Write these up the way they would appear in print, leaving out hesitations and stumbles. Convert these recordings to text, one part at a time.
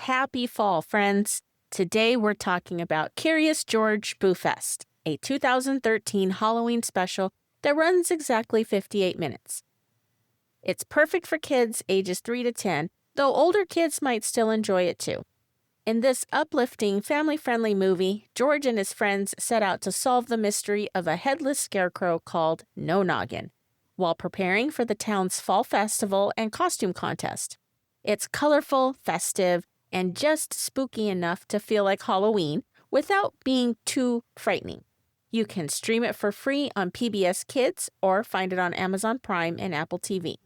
Happy fall, friends. Today we're talking about Curious George Boo Fest, a 2013 Halloween special that runs exactly 58 minutes. It's perfect for kids ages 3 to 10, though older kids might still enjoy it too. In this uplifting, family-friendly movie, George and his friends set out to solve the mystery of a headless scarecrow called No Noggin, while preparing for the town's fall festival and costume contest. It's colorful, festive, and just spooky enough to feel like Halloween without being too frightening. You can stream it for free on PBS Kids or find it on Amazon Prime and Apple TV.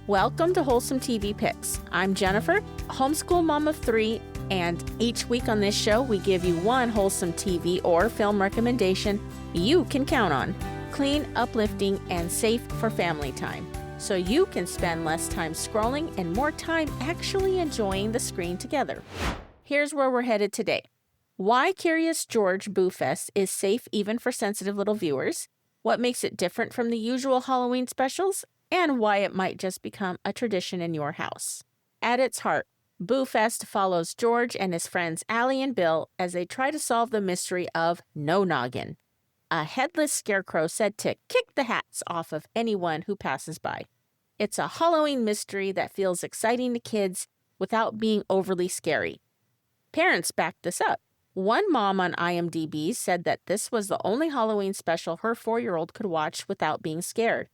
Welcome to Wholesome TV Picks. I'm Jennifer, homeschool mom of 3, and each week on this show, we give you one wholesome TV or film recommendation you can count on. Clean, uplifting, and safe for family time, so you can spend less time scrolling and more time actually enjoying the screen together. Here's where we're headed today. Why Curious George Boo Fest is safe even for sensitive little viewers, what makes it different from the usual Halloween specials, and why it might just become a tradition in your house. At its heart, Boo Fest follows George and his friends Allie and Bill as they try to solve the mystery of No Noggin, a headless scarecrow said to kick the hats off of anyone who passes by. It's a Halloween mystery that feels exciting to kids without being overly scary. Parents backed this up. One mom on IMDb said that this was the only Halloween special her 4-year-old could watch without being scared.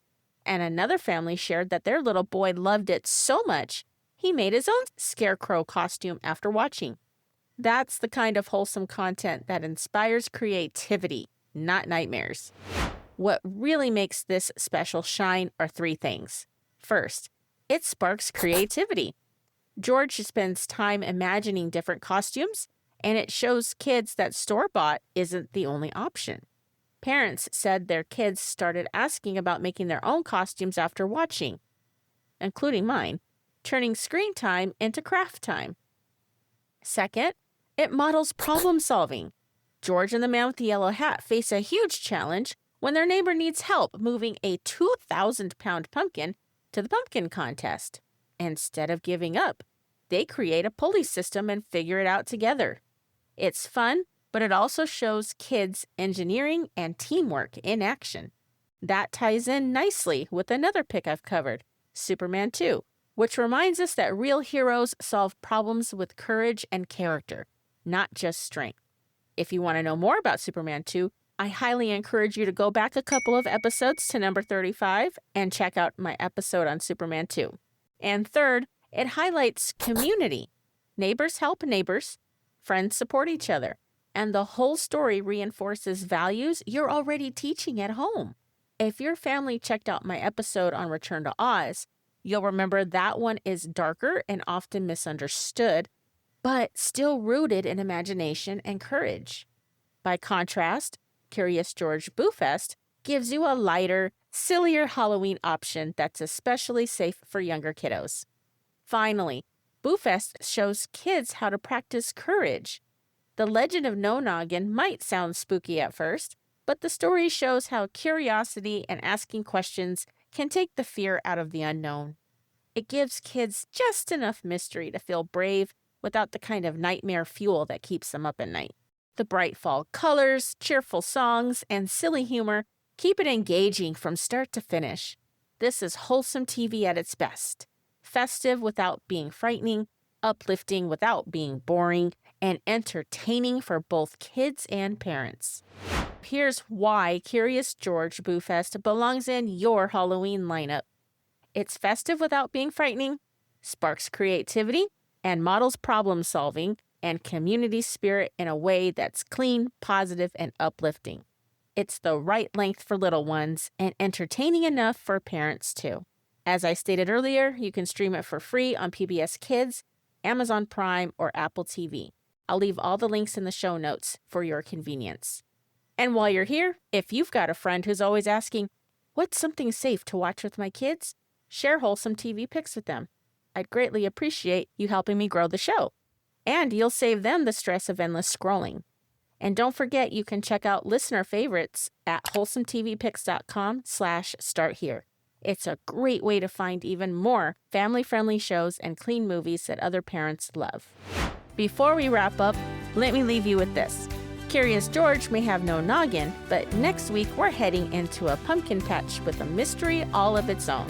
And another family shared that their little boy loved it so much, he made his own scarecrow costume after watching. That's the kind of wholesome content that inspires creativity, not nightmares. What really makes this special shine are 3 things. First, it sparks creativity. George spends time imagining different costumes, and it shows kids that store-bought isn't the only option. Parents said their kids started asking about making their own costumes after watching, including mine, turning screen time into craft time. Second, it models problem solving. George and the man with the yellow hat face a huge challenge when their neighbor needs help moving a 2,000-pound pumpkin to the pumpkin contest. Instead of giving up, they create a pulley system and figure it out together. It's fun, but it also shows kids engineering and teamwork in action. That ties in nicely with another pick I've covered, Superman 2, which reminds us that real heroes solve problems with courage and character, not just strength. If you want to know more about Superman 2, I highly encourage you to go back a couple of episodes to number 35 and check out my episode on Superman 2. And third, it highlights community. Neighbors help neighbors, friends support each other, and the whole story reinforces values you're already teaching at home. If your family checked out my episode on Return to Oz, you'll remember that one is darker and often misunderstood, but still rooted in imagination and courage. By contrast, Curious George Boo Fest gives you a lighter, sillier Halloween option that's especially safe for younger kiddos. Finally, Boo Fest shows kids how to practice courage. The legend of No Noggin might sound spooky at first, but the story shows how curiosity and asking questions can take the fear out of the unknown. It gives kids just enough mystery to feel brave without the kind of nightmare fuel that keeps them up at night. The bright fall colors, cheerful songs, and silly humor keep it engaging from start to finish. This is wholesome TV at its best. Festive without being frightening, uplifting without being boring, and entertaining for both kids and parents. Here's why Curious George Boo Fest belongs in your Halloween lineup. It's festive without being frightening, sparks creativity, and models problem solving and community spirit in a way that's clean, positive, and uplifting. It's the right length for little ones and entertaining enough for parents too. As I stated earlier, you can stream it for free on PBS Kids, Amazon Prime, or Apple TV. I'll leave all the links in the show notes for your convenience. And while you're here, if you've got a friend who's always asking, what's something safe to watch with my kids? Share wholesome TV picks with them. I'd greatly appreciate you helping me grow the show. And you'll save them the stress of endless scrolling. And don't forget, you can check out listener favorites at wholesometvpicks.com/start here. It's a great way to find even more family-friendly shows and clean movies that other parents love. Before we wrap up, let me leave you with this. Curious George may have no noggin, but next week we're heading into a pumpkin patch with a mystery all of its own.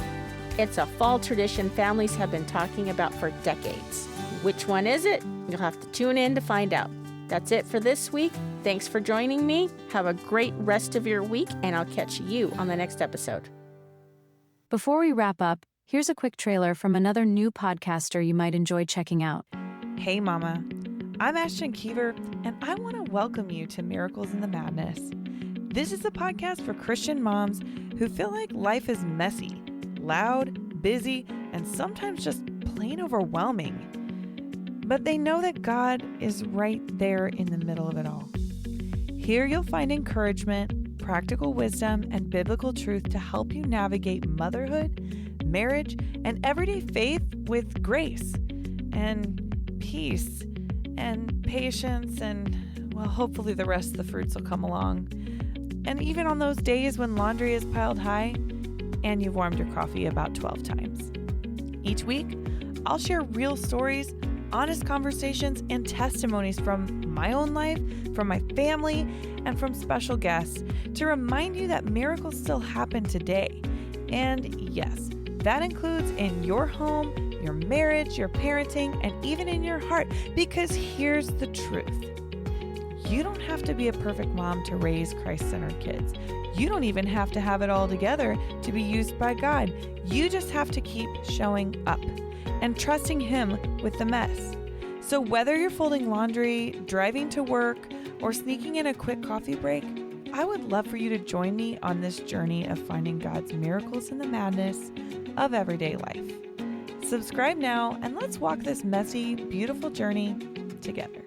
It's a fall tradition families have been talking about for decades. Which one is it? You'll have to tune in to find out. That's it for this week. Thanks for joining me. Have a great rest of your week, and I'll catch you on the next episode. Before we wrap up, here's a quick trailer from another new podcaster you might enjoy checking out. Hey Mama, I'm Ashton Keever, and I want to welcome you to Miracles in the Madness. This is a podcast for Christian moms who feel like life is messy, loud, busy, and sometimes just plain overwhelming. But they know that God is right there in the middle of it all. Here you'll find encouragement, practical wisdom, and biblical truth to help you navigate motherhood, marriage, and everyday faith with grace and peace and patience and, well, hopefully the rest of the fruits will come along. And even on those days when laundry is piled high and you've warmed your coffee about 12 times. Each week, I'll share real stories, honest conversations, and testimonies from my own life, from my family, and from special guests to remind you that miracles still happen today. And yes, that includes in your home, your marriage, your parenting, and even in your heart. Because here's the truth. You don't have to be a perfect mom to raise Christ-centered kids. You don't even have to have it all together to be used by God. You just have to keep showing up and trusting Him with the mess. So whether you're folding laundry, driving to work, or sneaking in a quick coffee break, I would love for you to join me on this journey of finding God's miracles in the madness of everyday life. Subscribe now and let's walk this messy, beautiful journey together.